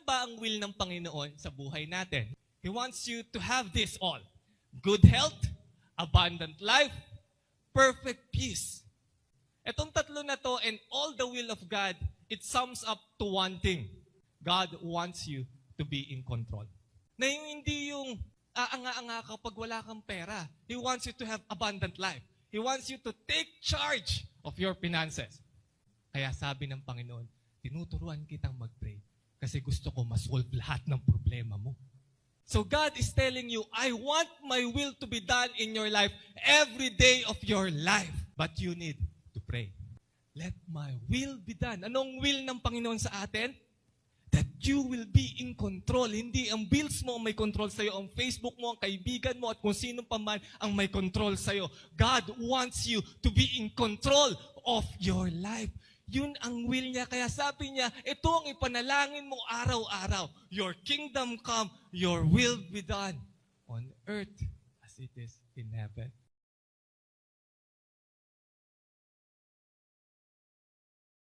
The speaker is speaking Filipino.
ba ang will ng Panginoon sa buhay natin? He wants you to have this all. Good health, abundant life, perfect peace. Itong tatlo na to and all the will of God, it sums up to one thing. God wants you to be in control. Na hindi yung aanga-anga kapag wala kang pera. He wants you to have abundant life. He wants you to take charge of your finances. Kaya sabi ng Panginoon, tinuturuan kitang mag-pray kasi gusto ko ma-solve lahat ng problema mo. So God is telling you, I want my will to be done in your life every day of your life. But you need to pray. Let my will be done. Anong will ng Panginoon sa atin? That you will be in control. Hindi ang bills mo ang may control sa'yo, ang Facebook mo, ang kaibigan mo, at kung sino pa man ang may control sa'yo. God wants you to be in control of your life. Yun ang will niya. Kaya sabi niya, ito ang ipanalangin mo araw-araw. Your kingdom come, your will be done on earth as it is in heaven.